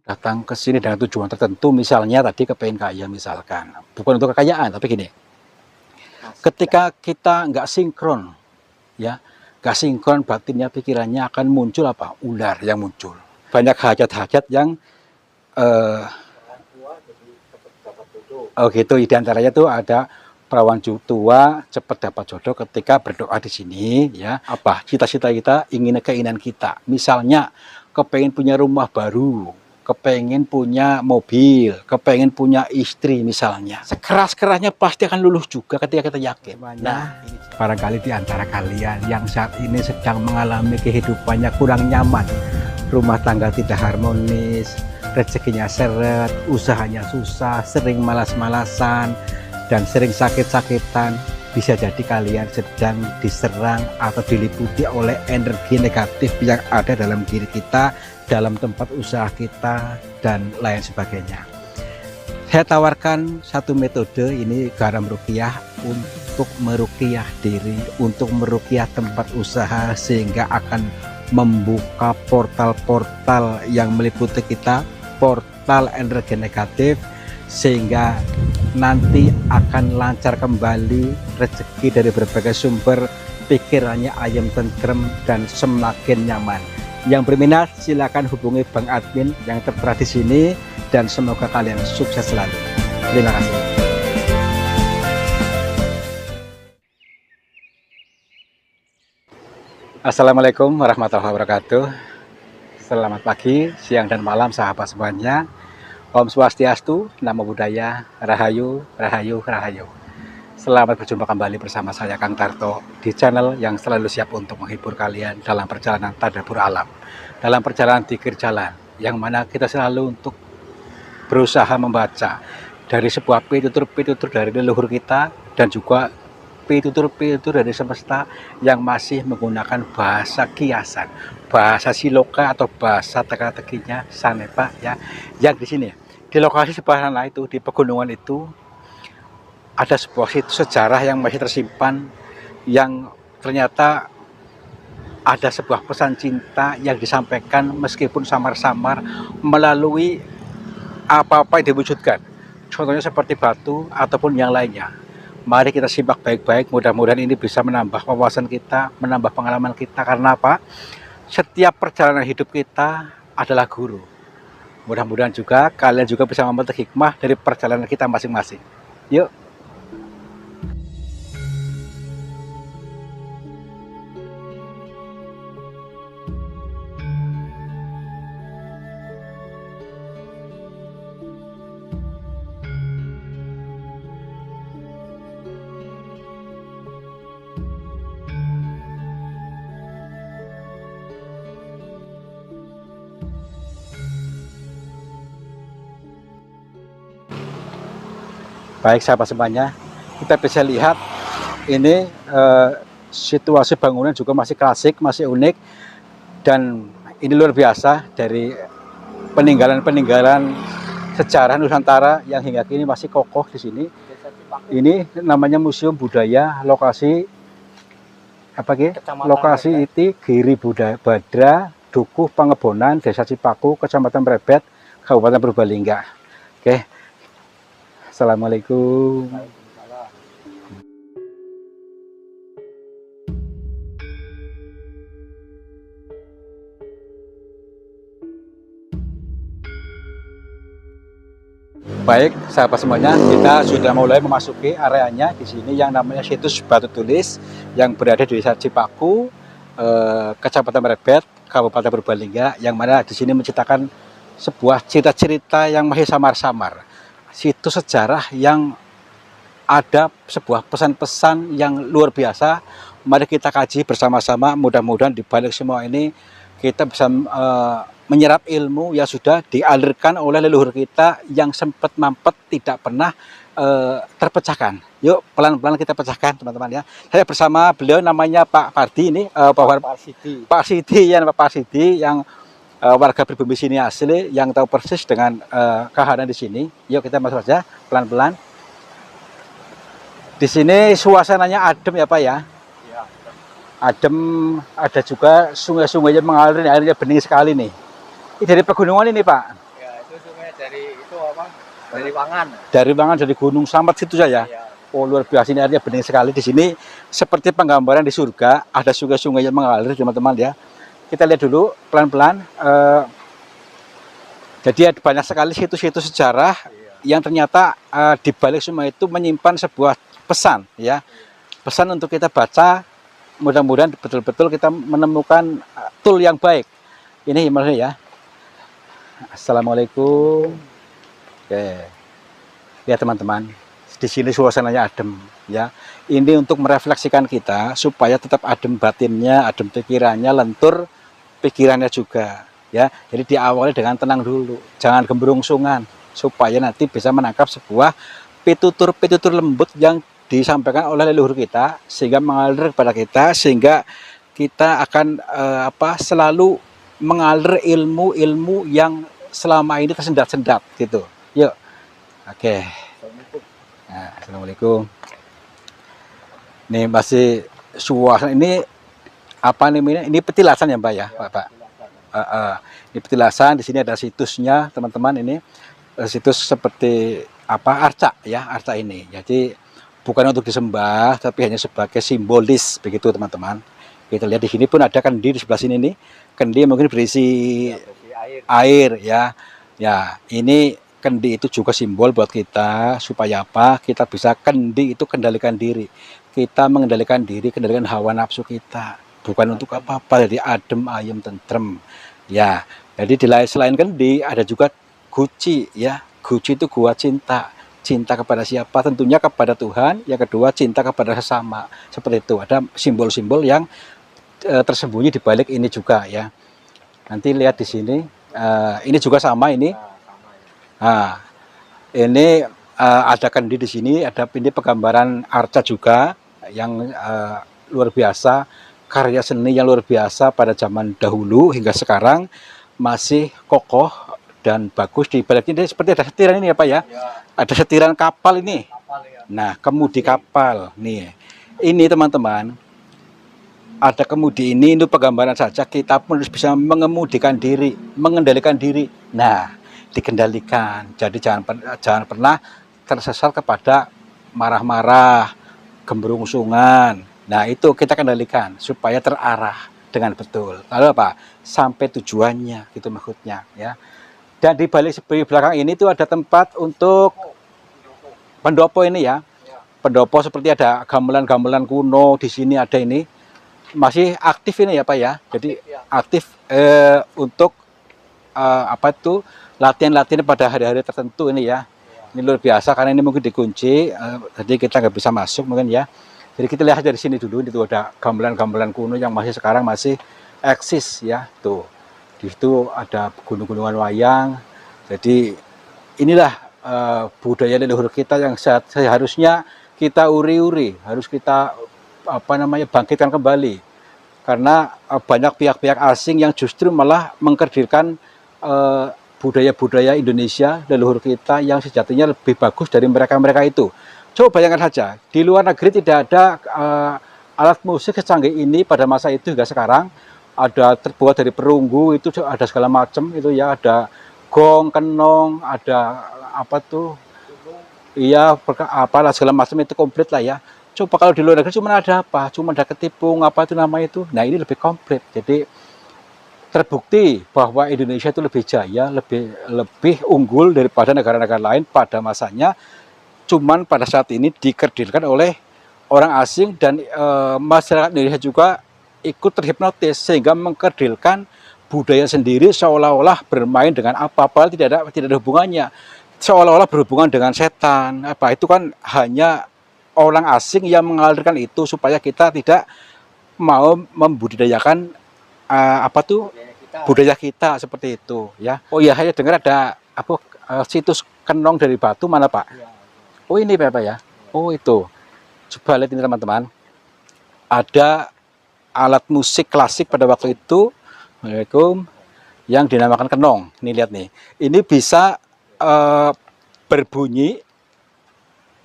datang ke sini dengan tujuan tertentu, misalnya tadi kepengen kaya misalkan, bukan untuk kekayaan, tapi gini, ketika kita nggak sinkron, ya, nggak sinkron batinnya, pikirannya akan muncul apa? Ular yang muncul. Banyak hajat-hajat yang oh gitu, di antaranya tuh ada perawan tua cepat dapat jodoh ketika berdoa di sini, ya. Apa cita-cita kita, keinginan kita, misalnya kepengen punya rumah baru, kepengen punya mobil, kepengen punya istri misalnya, sekeras-kerasnya pasti akan luluh juga ketika kita yakin. Nah, barangkali di antara kalian yang saat ini sedang mengalami kehidupannya kurang nyaman, rumah tangga tidak harmonis, rezekinya seret, usahanya susah, sering malas-malasan, dan sering sakit-sakitan, bisa jadi kalian sedang diserang atau diliputi oleh energi negatif yang ada dalam diri kita, dalam tempat usaha kita, dan lain sebagainya. Saya tawarkan satu metode, ini garam ruqyah, untuk meruqyah diri, untuk meruqyah tempat usaha, sehingga akan membuka portal-portal yang meliputi kita, portal energi negatif, sehingga nanti akan lancar kembali rezeki dari berbagai sumber, pikirannya ayam tentrem dan semakin nyaman. Yang berminat silakan hubungi Bang Admin yang tertera di sini, dan semoga kalian sukses selalu. Terima kasih. Assalamualaikum warahmatullahi wabarakatuh. Selamat pagi, siang, dan malam sahabat semuanya. Om Swastiastu, Namo Buddhaya, Rahayu, Rahayu, Rahayu. Selamat berjumpa kembali bersama saya Kang Tarto di channel yang selalu siap untuk menghibur kalian dalam perjalanan tadabbur alam, dalam perjalanan dzikir jalan, yang mana kita selalu untuk berusaha membaca dari sebuah pitutur-pitutur dari leluhur kita, dan juga pitutur-pitutur dari semesta yang masih menggunakan bahasa kiasan, bahasa siloka atau bahasa teka-tekinya Sanepa, ya, yang di sini di lokasi sebelah sana itu, di pegunungan itu, ada sebuah situs sejarah yang masih tersimpan, yang ternyata ada sebuah pesan cinta yang disampaikan meskipun samar-samar melalui apa-apa yang diwujudkan, contohnya seperti batu ataupun yang lainnya. Mari kita simak baik-baik, mudah-mudahan ini bisa menambah wawasan kita, menambah pengalaman kita, karena apa? Setiap perjalanan hidup kita adalah guru. Mudah-mudahan juga kalian juga bisa memetik hikmah dari perjalanan kita masing-masing. Yuk. Baik sahabat semuanya, kita bisa lihat ini situasi bangunan juga masih klasik, masih unik, dan ini luar biasa dari peninggalan-peninggalan sejarah Nusantara yang hingga kini masih kokoh di sini. Ini namanya Museum Budaya lokasi apa gitu? Lokasi itu Giri Budaya Badra, Dukuh Pangebonan, Desa Cipaku, Kecamatan Mrebet, Kabupaten Purbalingga. Oke. Assalamualaikum. Baik, sahabat semuanya, kita sudah mulai memasuki areanya di sini yang namanya situs Batu Tulis yang berada di Desa Cipaku, Kecamatan Mrebet, Kabupaten Purbalingga, yang mana di sini menciptakan sebuah cerita-cerita yang masih samar-samar. Situs sejarah yang ada sebuah pesan-pesan yang luar biasa. Mari kita kaji bersama-sama, mudah-mudahan di balik semua ini kita bisa menyerap ilmu yang sudah dialirkan oleh leluhur kita yang sempat mampet tidak pernah terpecahkan. Yuk pelan-pelan kita pecahkan teman-teman ya. Saya bersama beliau, namanya Pak Pardi ini, Pak Sidi ya, Pak Sidi yang warga pribumi sini asli, yang tahu persis dengan keadaan di sini. Yuk kita masuk saja pelan-pelan. Di sini suasananya adem ya Pak ya. Adem, ada juga sungai-sungai yang mengalir, airnya bening sekali nih. Ini dari pegunungan ini Pak. Ya, dari itu apa? Dari Wangan. Dari Wangan, dari Gunung Slamet situ saya. Iya. Oh, luar biasa, ini artinya bening sekali di sini. Seperti penggambaran di surga, ada sungai-sungai yang mengalir, teman-teman ya. Kita lihat dulu pelan-pelan. Jadi ada banyak sekali situs-situs sejarah yang ternyata di balik semua itu menyimpan sebuah pesan ya. Pesan untuk kita baca. Mudah-mudahan betul-betul kita menemukan tool yang baik. Ini maksudnya ya. Assalamualaikum. Oke. Lihat teman-teman, di sini suasananya adem ya. Ini untuk merefleksikan kita supaya tetap adem batinnya, adem pikirannya, lentur pikirannya juga ya. Jadi diawali dengan tenang dulu, jangan gembrungsungan supaya nanti bisa menangkap sebuah pitutur-pitutur lembut yang disampaikan oleh leluhur kita sehingga mengalir kepada kita, sehingga kita akan selalu mengalir ilmu-ilmu yang selama ini tersendat-sendat gitu. Yuk. Oke. Nah, assalamualaikum. Nih masih suasana ini apa namanya? Ini petilasan ya Mbak ya, Pak. Ini petilasan. Di sini ada situsnya teman-teman. Ini situs seperti apa? Arca ya, arca ini. Jadi bukan untuk disembah, tapi hanya sebagai simbolis begitu teman-teman. Kita lihat di sini pun ada kendi di sebelah sini nih. Kendi mungkin berisi air ya. Ya, ini kendi itu juga simbol buat kita supaya apa? Kita bisa kendi itu kendalikan diri. Kita mengendalikan diri, kendalikan hawa nafsu kita. Bukan untuk apa-apa, jadi adem, ayem, tentrem. Ya, jadi selain kendi ada juga guci ya. Guci itu gua cinta. Cinta kepada siapa? Tentunya kepada Tuhan. Yang kedua cinta kepada sesama. Seperti itu. Ada simbol-simbol yang tersembunyi di balik ini juga ya. Nanti lihat di sini. Ini juga sama ini. Nah, ini ada kendi di sini, ada ini penggambaran arca juga yang luar biasa, karya seni yang luar biasa pada zaman dahulu hingga sekarang masih kokoh dan bagus. Di baliknya seperti ada setiran ini ya Pak ya, ada setiran kapal ini. Nah, kemudi kapal nih, ini teman-teman, ada kemudi ini itu penggambaran saja, kita pun harus bisa mengemudikan diri, mengendalikan diri. Nah, dikendalikan. Jadi jangan pernah tersesat kepada marah-marah, gembrungsungan. Nah, itu kita kendalikan supaya terarah dengan betul. Lalu apa? Sampai tujuannya, itu maksudnya ya. Dan di balik belakang ini tuh ada tempat untuk pendopo ini ya. Pendopo seperti ada gamelan-gamelan kuno di sini, ada ini. Masih aktif ini ya Pak ya. Jadi aktif untuk latihan-latihan pada hari-hari tertentu ini ya. Ini luar biasa karena ini mungkin dikunci, jadi kita nggak bisa masuk mungkin ya. Jadi kita lihat dari sini dulu, itu ada gamelan-gamelan kuno yang masih sekarang masih eksis ya. Tuh, di situ ada gunung-gunungan wayang. Jadi inilah budaya leluhur kita yang seharusnya kita uri-uri, harus kita bangkitkan kembali. Karena banyak pihak-pihak asing yang justru malah mengkerdilkan budaya-budaya Indonesia, leluhur kita yang sejatinya lebih bagus dari mereka-mereka itu. Coba bayangkan saja, di luar negeri tidak ada alat musik secanggih ini pada masa itu hingga sekarang. Ada terbuat dari perunggu, itu ada segala macam itu ya, ada gong, kenong, ada segala macam itu komplit lah ya. Coba kalau di luar negeri cuma ada apa? Cuma ada ketipung, Nah, ini lebih komplit. Jadi terbukti bahwa Indonesia itu lebih jaya, lebih unggul daripada negara-negara lain pada masanya. Cuman pada saat ini dikerdilkan oleh orang asing dan masyarakat Indonesia juga ikut terhipnotis sehingga mengkerdilkan budaya sendiri, seolah-olah bermain dengan apa-apa, tidak ada hubungannya. Seolah-olah berhubungan dengan setan. Itu kan hanya orang asing yang mengalirkan itu supaya kita tidak mau membudidayakan budaya kita seperti itu ya. Oh iya, saya dengar ada situs kenong dari batu, mana Pak? Oh ini Pak ya. Oh itu. Coba lihat ini teman-teman. Ada alat musik klasik pada waktu itu, Assalamualaikum, yang dinamakan kenong. Ini lihat nih. Ini bisa berbunyi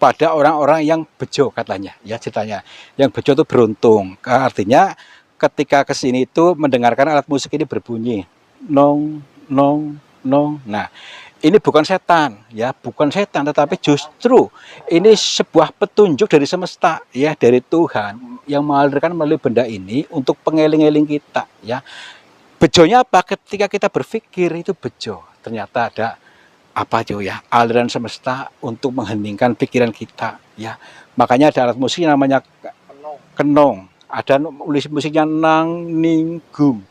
pada orang-orang yang bejo katanya ya, ceritanya. Yang bejo itu beruntung. Artinya ketika kesini itu mendengarkan alat musik ini berbunyi nong nong nong. Nah, ini bukan setan, ya, bukan setan, tetapi justru ini sebuah petunjuk dari semesta, ya, dari Tuhan yang mengalirkan melalui benda ini untuk pengeling-eling kita, ya. Bejonya apa? Ketika kita berpikir itu bejo, ternyata ada apa itu ya, aliran semesta untuk mengheningkan pikiran kita, ya. Makanya ada alat musik namanya kenong, ada musiknya nang ning gung.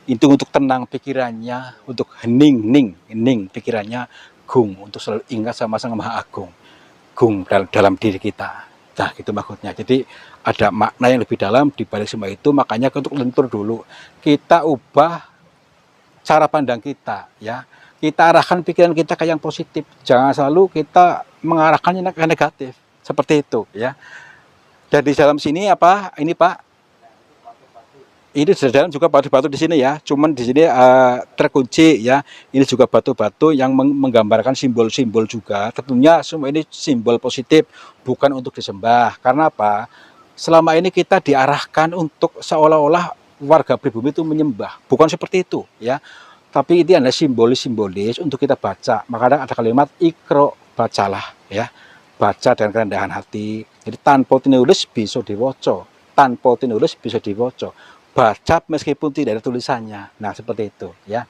Itu untuk tenang pikirannya, untuk hening pikirannya, gung untuk selalu ingat sama Sang Maha Agung, gung dalam diri kita. Nah, gitu maksudnya. Jadi ada makna yang lebih dalam di balik semua itu. Makanya untuk lentur dulu, kita ubah cara pandang kita, ya. Kita arahkan pikiran kita ke yang positif. Jangan selalu kita mengarahkannya ke negatif. Seperti itu, ya. Dan di dalam sini apa? Ini Pak, ini di dalam juga batu-batu di sini ya. Cuman di sini terkunci ya. Ini juga batu-batu yang menggambarkan simbol-simbol juga. Tentunya semua ini simbol positif, bukan untuk disembah. Karena apa? Selama ini kita diarahkan untuk seolah-olah warga pribumi itu menyembah. Bukan seperti itu ya. Tapi ini adalah simbolis-simbolis untuk kita baca. Maka ada kalimat ikro, bacalah ya. Baca dengan kerendahan hati. Jadi tanpa tinulis bisa diwoco. Tanpa tinulis bisa diwoco. Baca meskipun tidak ada tulisannya. Nah, seperti itu ya.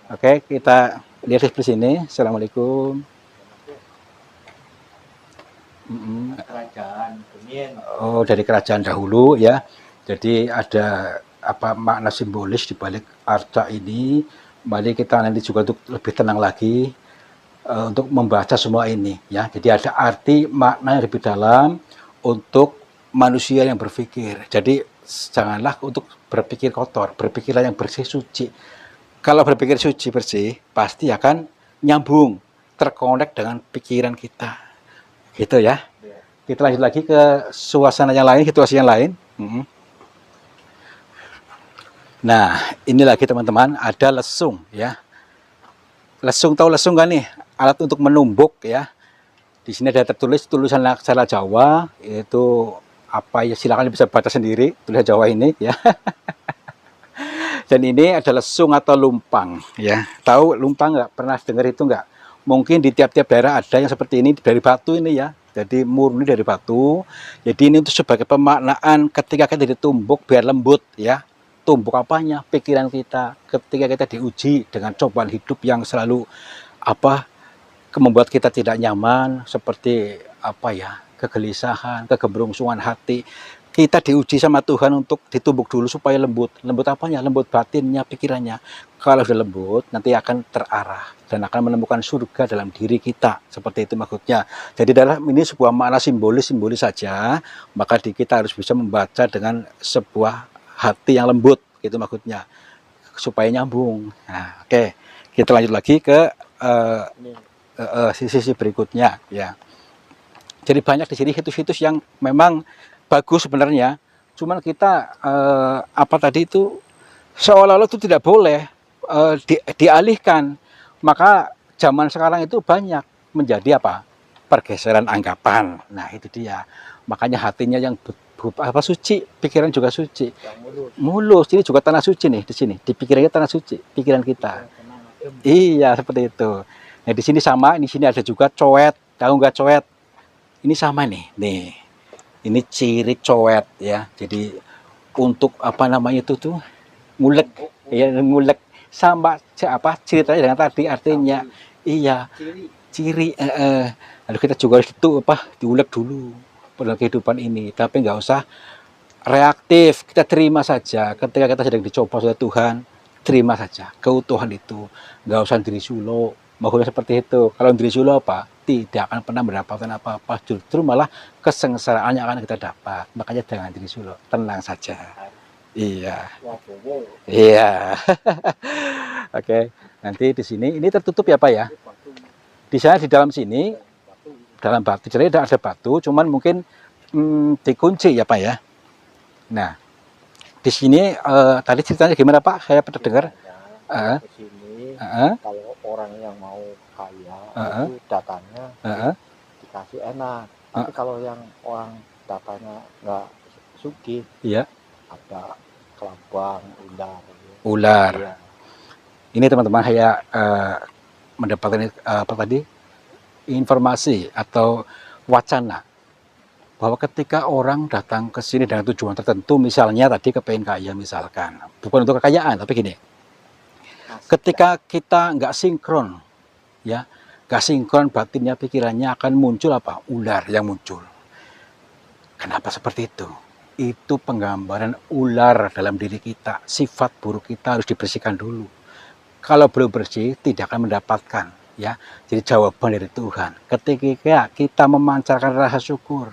Oke, kita lihat di sini. Assalamualaikum. Kerajaan Benin. Oh, dari kerajaan dahulu ya. Jadi ada apa makna simbolis di balik arca ini. Mari kita nanti juga untuk lebih tenang lagi untuk membaca semua ini ya. Jadi ada arti makna yang lebih dalam untuk manusia yang berpikir. Jadi janganlah untuk berpikir kotor, berpikirlah yang bersih suci. Kalau berpikir suci bersih, pasti akan nyambung, terkonek dengan pikiran kita. Gitu ya. Kita lanjut lagi ke suasana yang lain, situasi yang lain. Nah, ini lagi teman-teman, ada lesung ya. Lesung, tahu lesung kan nih? Alat untuk menumbuk ya. Di sini ada tertulis tulisan aksara Jawa, itu apa ya, silakan bisa baca sendiri tulisan Jawa ini ya. Dan ini adalah lesung atau lumpang ya. Tahu lumpang nggak? Pernah dengar itu nggak? Mungkin di tiap-tiap daerah ada yang seperti ini dari batu ini ya. Jadi murni dari batu. Jadi ini untuk sebagai pemaknaan ketika kita ditumbuk biar lembut ya. Tumbuk apanya? Pikiran kita. Ketika kita diuji dengan cobaan hidup yang selalu apa, membuat kita tidak nyaman, seperti apa ya, kegelisahan, kegemerungsungan hati. Kita diuji sama Tuhan untuk ditumbuk dulu supaya lembut. Lembut apanya? Lembut batinnya, pikirannya. Kalau sudah lembut, nanti akan terarah dan akan menemukan surga dalam diri kita. Seperti itu maksudnya. Jadi dalam ini sebuah makna simbolis saja, maka kita harus bisa membaca dengan sebuah hati yang lembut, gitu maksudnya. Supaya nyambung. Nah, oke. Kita lanjut lagi ke sisi berikutnya ya. Jadi banyak di sini situs-situs yang memang bagus sebenarnya, cuman kita apa tadi itu seolah-olah itu tidak boleh dialihkan. Maka zaman sekarang itu banyak menjadi apa, pergeseran anggapan. Nah itu dia, makanya hatinya yang apa, suci, pikiran juga suci, mulus. Ini juga tanah suci nih, di sini di pikirannya tanah suci, pikiran kita. Iya seperti itu. Nah di sini sama, di sini ada juga coet. Tahu nggak coet? Ini sama nih. Ini ciri coet ya. Jadi untuk apa namanya itu tuh, ngulek, ya ngulek sama apa ceritanya dengan tadi artinya. Iya. Ciri. Lalu kita juga harus itu apa, diulek dulu pada kehidupan ini. Tapi nggak usah reaktif. Kita terima saja. Ketika kita sedang dicoba oleh Tuhan, terima saja keutuhan itu. Nggak usah diri sulo. Maksudnya seperti itu. Kalau diri sulo apa? Tidak akan pernah mendapatkan apa-apa. Justru malah kesengsaraan yang akan kita dapat. Makanya jangan diri sulo. Tenang saja. Iya. Iya. Oke. Nanti di sini ini tertutup ya Pak ya. Di sana di dalam sini dalam batu. Jadi ada batu. Cuman mungkin dikunci ya Pak ya. Nah. Di sini tadi ceritanya gimana Pak? Saya pernah dengar. Di sini kalau orang yang mau kaya itu datanya dikasih enak. Tapi kalau yang orang datanya nggak sugih, iya, ada kelabang, ular. Ular. Iya. Ini teman-teman saya mendapatkan apa tadi, informasi atau wacana bahwa ketika orang datang ke sini dengan tujuan tertentu, misalnya tadi kepengen kaya misalkan, bukan untuk kekayaan, tapi gini, ketika kita nggak sinkron, ya, nggak sinkron batinnya, pikirannya akan muncul apa? Ular yang muncul. Kenapa seperti itu? Itu penggambaran ular dalam diri kita. Sifat buruk kita harus dibersihkan dulu. Kalau belum bersih, tidak akan mendapatkan, ya. Jadi jawaban dari Tuhan. Ketika kita memancarkan rasa syukur,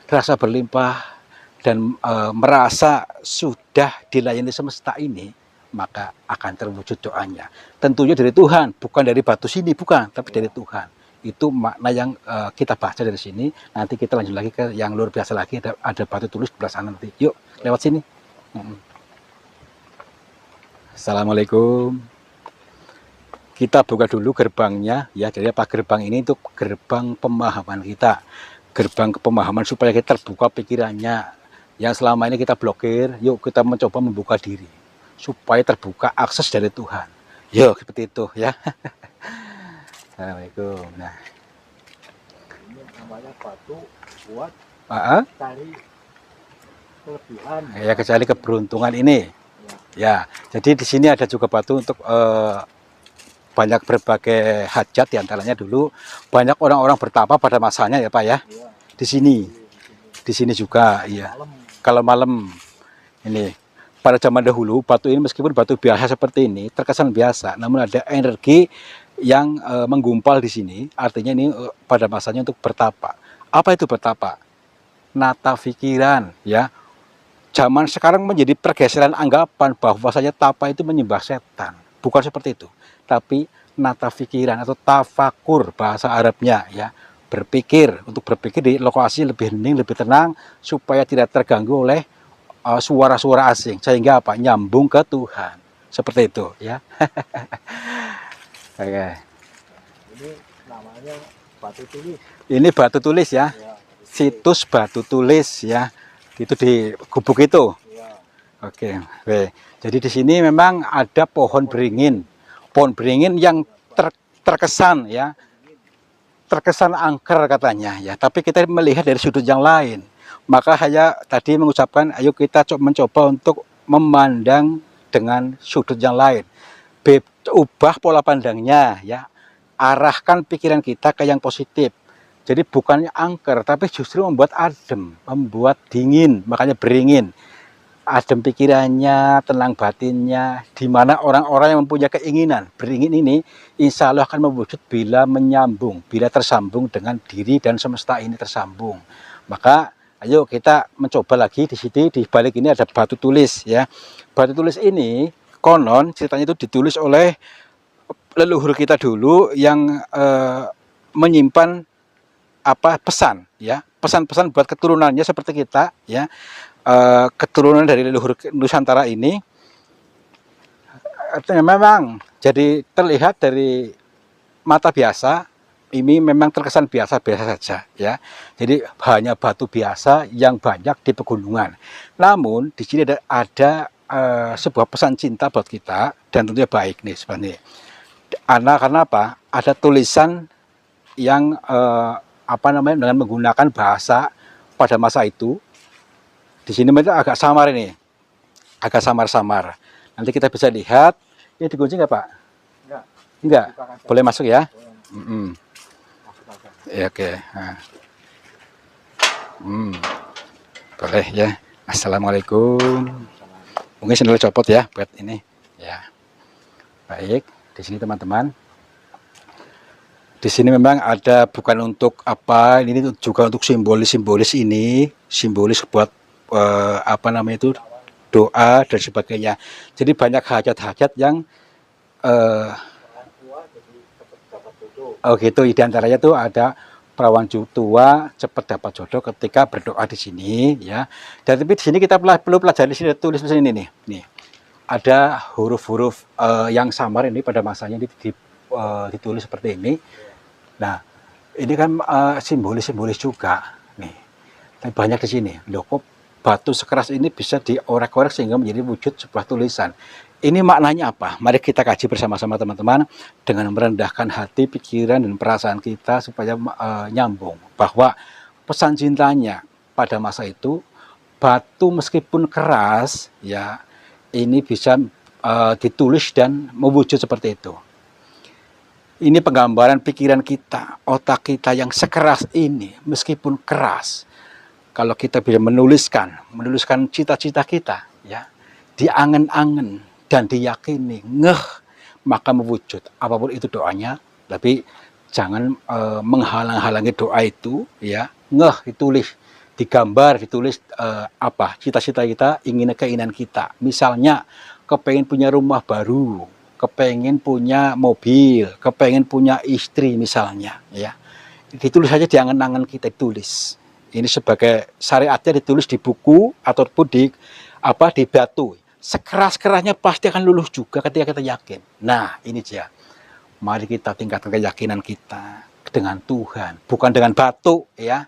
rasa berlimpah, dan merasa sudah dilayani semesta ini, maka akan terwujud doanya. Tentunya dari Tuhan, bukan dari batu sini, bukan, tapi dari Tuhan. Itu makna yang kita baca dari sini. Nanti kita lanjut lagi ke yang luar biasa lagi. Ada batu tulis di belah sana nanti. Yuk, lewat sini. Assalamualaikum. Kita buka dulu gerbangnya, ya. Jadi apa gerbang ini? Itu gerbang pemahaman kita. Gerbang pemahaman supaya kita terbuka pikirannya. Yang selama ini kita blokir, yuk kita mencoba membuka diri supaya terbuka akses dari Tuhan. Yuk, seperti itu, ya. Assalamualaikum. Nah, ini namanya batu buat cari kelebihan. Ya, kecuali keberuntungan ini. Ya, jadi di sini ada juga batu untuk banyak berbagai hajat, diantaranya dulu banyak orang-orang bertapa pada masanya, ya Pak ya. Di sini juga, iya. Kalau malam ini, pada zaman dahulu batu ini meskipun batu biasa seperti ini terkesan biasa, namun ada energi yang menggumpal di sini. Artinya ini pada masanya untuk bertapa. Apa itu bertapa? Nata pikiran, ya. Zaman sekarang menjadi pergeseran anggapan bahwasanya tapa itu menyembah setan. Bukan seperti itu, tapi nata pikiran atau tafakur bahasa Arabnya, ya. Untuk berpikir di lokasi lebih hening, lebih tenang, supaya tidak terganggu oleh suara-suara asing, sehingga apa? Nyambung ke Tuhan. Seperti itu, ya. Oke. Ini namanya batu tulis. Ini batu tulis, ya. Situs batu tulis, ya. Itu di gubuk itu. Oke. Jadi di sini memang ada pohon beringin. Pohon beringin yang terkesan, ya. Terkesan angker katanya, ya. Tapi kita melihat dari sudut yang lain. Maka saya tadi mengucapkan, ayo kita mencoba untuk memandang dengan sudut yang lain. Ubah pola pandangnya, ya. Arahkan pikiran kita ke yang positif. Jadi bukannya angker, tapi justru membuat adem, membuat dingin, makanya beringin. Adem pikirannya, tenang batinnya, di mana orang-orang yang mempunyai keinginan beringin ini, insya Allah akan mewujud bila menyambung, bila tersambung dengan diri dan semesta ini tersambung. Maka ayo kita mencoba lagi di sini, di balik ini ada batu tulis, ya. Batu tulis ini konon ceritanya itu ditulis oleh leluhur kita dulu yang menyimpan apa pesan, ya, pesan-pesan buat keturunannya seperti kita, ya. Keturunan dari leluhur Nusantara ini memang jadi terlihat dari mata biasa, ini memang terkesan biasa-biasa saja, ya. Jadi hanya batu biasa yang banyak di pegunungan. Namun di sini ada sebuah pesan cinta buat kita, dan tentunya baik nih sebenarnya. Karena apa? Ada tulisan yang apa namanya, dengan menggunakan bahasa pada masa itu. Di sini agak samar ini, agak samar-samar. Nanti kita bisa lihat. Ini dikunci nggak Pak? Enggak. Boleh masuk ya? Ya, oke. Nah. Boleh ya. Assalamualaikum. Mungkin sendal copot ya buat ini. Ya. Baik. Di sini teman-teman. Di sini memang ada bukan untuk apa, ini juga untuk simbolis ini, simbolis buat apa namanya itu, doa dan sebagainya. Jadi banyak hajat-hajat yang gitu. Di antaranya itu ada perawan tua cepat dapat jodoh ketika berdoa di sini, ya. Dan tapi di sini kita perlu pelajari, di sini tulis di sini nih. Nih. Ada huruf-huruf yang samar ini pada masanya ditulis seperti ini. Nah, ini kan simbolis juga nih. Tapi banyak di sini. Loh, kok batu sekeras ini bisa diorek-orek sehingga menjadi wujud sebuah tulisan. Ini maknanya apa? Mari kita kaji bersama-sama teman-teman dengan merendahkan hati, pikiran, dan perasaan kita supaya nyambung. Bahwa pesan cintanya pada masa itu, batu meskipun keras, ya ini bisa ditulis dan mewujud seperti itu. Ini penggambaran pikiran kita, otak kita yang sekeras ini, meskipun keras. Kalau kita bisa menuliskan cita-cita kita, ya, diangen-angen dan diyakini, maka mewujud. Apapun itu doanya, tapi jangan menghalang-halangi doa itu, ya, ditulis, digambar, ditulis apa cita-cita kita, keinginan kita. Misalnya, kepengen punya rumah baru, kepengen punya mobil, kepengen punya istri misalnya, ya, ditulis saja di angan-angan kita, ditulis. Ini sebagai syariatnya ditulis di buku ataupun di batu. Sekeras-kerasnya pasti akan luluh juga ketika kita yakin. Nah, ini dia. Mari kita tingkatkan keyakinan kita dengan Tuhan, bukan dengan batu, ya.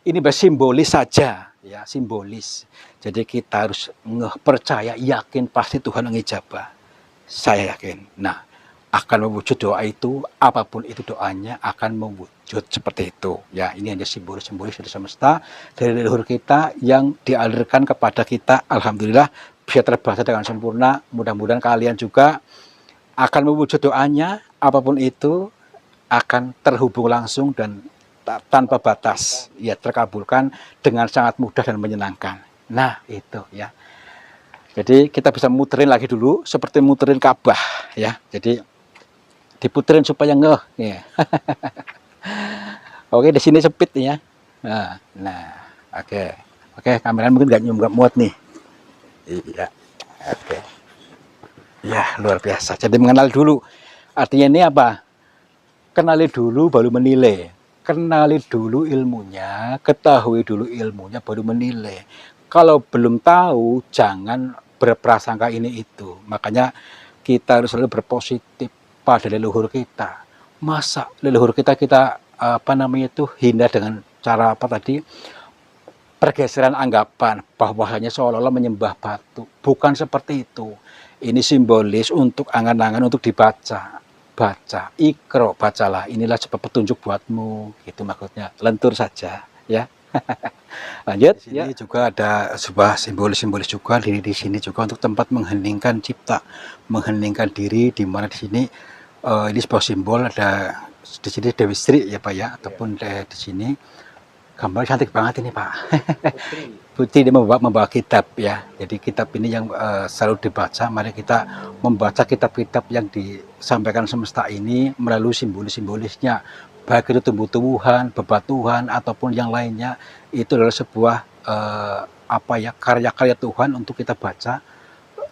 Ini simbolis saja, ya, simbolis. Jadi kita harus percaya, yakin pasti Tuhan mengijabah. Saya yakin. Nah, akan mewujud doa itu, apapun itu doanya akan mewujud seperti itu. Ya, ini hanya simbolis-simbolis dari semesta, dari leluhur kita yang dialirkan kepada kita. Alhamdulillah bisa terbaca dengan sempurna. Mudah-mudahan kalian juga akan mewujud doanya, apapun itu akan terhubung langsung dan tanpa batas, ya, terkabulkan dengan sangat mudah dan menyenangkan. Nah, itu ya. Jadi kita bisa muterin lagi dulu seperti muterin Ka'bah, ya. Jadi diputerin supaya ya. Oke, di sini sempit ya. Nah, oke, kameranya mungkin nggak muat nih. Iya, oke. Ya, luar biasa. Jadi mengenal dulu. Artinya ini apa? Kenali dulu baru menilai. Kenali dulu ilmunya, ketahui dulu ilmunya baru menilai. Kalau belum tahu, jangan berprasangka ini itu. Makanya kita harus selalu berpositif pada leluhur kita. Masa leluhur kita hina dengan cara apa tadi? Pergeseran anggapan bahwasanya seolah-olah menyembah batu. Bukan seperti itu. Ini simbolis untuk angan-angan untuk dibaca. Baca, ikro, bacalah. Inilah sebab petunjuk buatmu. Gitu maksudnya. Lentur saja, ya. Lanjut. Di sini juga ada sebuah simbolis juga di sini juga untuk tempat mengheningkan cipta, mengheningkan diri, di mana di sini ini sebuah simbol. Ada di sini Dewi Sri ya Pak ya, ataupun di sini gambar cantik banget ini Pak. Putri dia membawa kitab ya. Jadi kitab ini yang selalu dibaca. Mari kita membaca kitab-kitab yang disampaikan semesta ini melalui simbolis-simbolisnya. Baik itu tumbuh-tumbuhan, bebatuan ataupun yang lainnya, itu adalah sebuah karya-karya Tuhan untuk kita baca,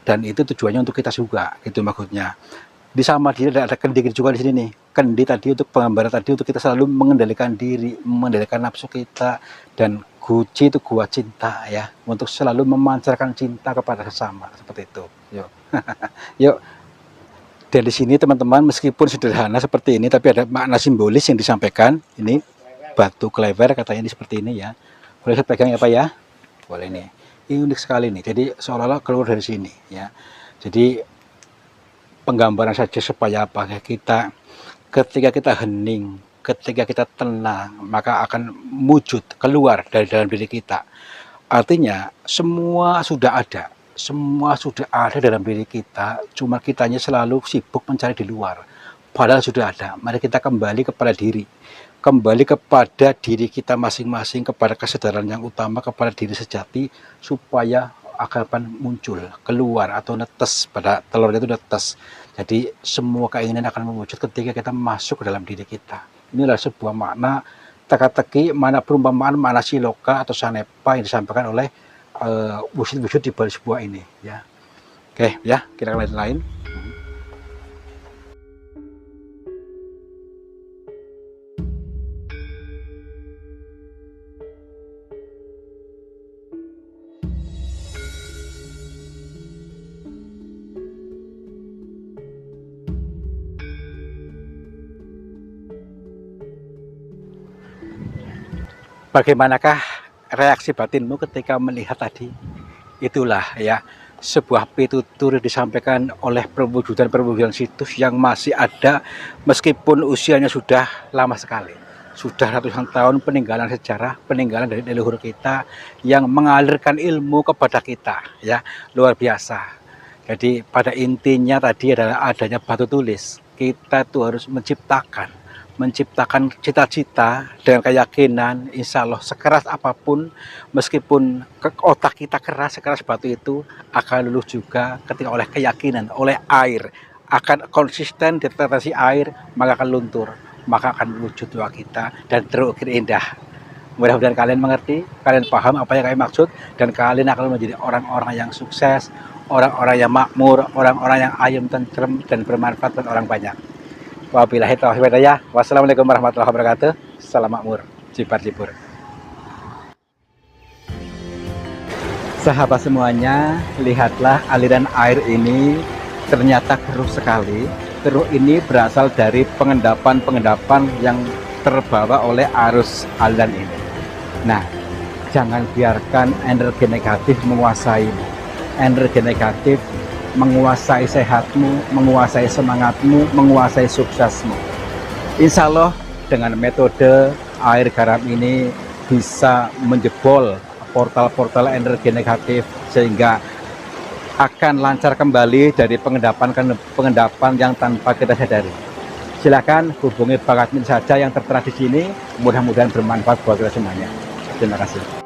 dan itu tujuannya untuk kita juga, itu maksudnya. Di sama diri ada kendi juga di sini nih. Kendi tadi untuk penggambaran tadi untuk kita selalu mengendalikan diri, mengendalikan nafsu kita, dan guci itu gua cinta ya, untuk selalu memancarkan cinta kepada sesama seperti itu. Yuk, yuk. Dan di sini teman-teman meskipun sederhana seperti ini, tapi ada makna simbolis yang disampaikan. Ini batu klever katanya ini seperti ini ya. Boleh saya pegang ya Pak ya? Boleh nih. Ini unik sekali nih. Jadi seolah-olah keluar dari sini ya. Jadi penggambaran saja supaya apa? Kita ketika kita hening, ketika kita tenang, maka akan wujud keluar dari dalam diri kita. Artinya semua sudah ada. Semua sudah ada dalam diri kita, cuma kitanya selalu sibuk mencari di luar. Padahal sudah ada. Mari kita kembali kepada diri. Kembali kepada diri kita masing-masing, kepada kesadaran yang utama, kepada diri sejati, supaya akan muncul, keluar atau netes, pada telurnya itu netes. Jadi semua keinginan akan mewujud ketika kita masuk ke dalam diri kita. Ini adalah sebuah makna teka-teki, makna perumpamaan, makna siloka atau sanepa yang disampaikan oleh wujud-wujud di balik sebuah ini ya. Oke ya, kita lain-lain. Bagaimanakah reaksi batinmu ketika melihat tadi? Itulah ya, sebuah pitutur disampaikan oleh perwujudan situs yang masih ada meskipun usianya sudah lama sekali. Sudah ratusan tahun peninggalan sejarah, peninggalan dari leluhur kita yang mengalirkan ilmu kepada kita, ya, luar biasa. Jadi pada intinya tadi adalah adanya batu tulis. Kita tuh harus menciptakan cita-cita dengan keyakinan, insya Allah sekeras apapun, meskipun otak kita keras, sekeras batu itu akan luluh juga ketika oleh keyakinan, oleh air, akan konsisten ditetesi air, maka akan luntur, maka akan wujud doa kita dan terukir indah. Mudah-mudahan kalian mengerti, kalian paham apa yang kami maksud, dan kalian akan menjadi orang-orang yang sukses, orang-orang yang makmur, orang-orang yang ayem, tentrem, dan bermanfaat buat orang banyak. Wabillahi taufiq wal hidayah. Wassalamualaikum warahmatullahi wabarakatuh. Salam makmur, cipar-cipur. Sahabat semuanya, lihatlah aliran air ini ternyata keruh sekali. Keruh ini berasal dari pengendapan yang terbawa oleh arus aliran ini. Nah, jangan biarkan energi negatif menguasaimu. Energi negatif menguasai sehatmu, menguasai semangatmu, menguasai suksesmu. Insya Allah dengan metode air garam ini bisa menjebol portal-portal energi negatif sehingga akan lancar kembali dari pengendapan yang tanpa kita sadari. Silakan hubungi Bang Admin saja yang tertera di sini. Mudah-mudahan bermanfaat buat kita semuanya. Terima kasih.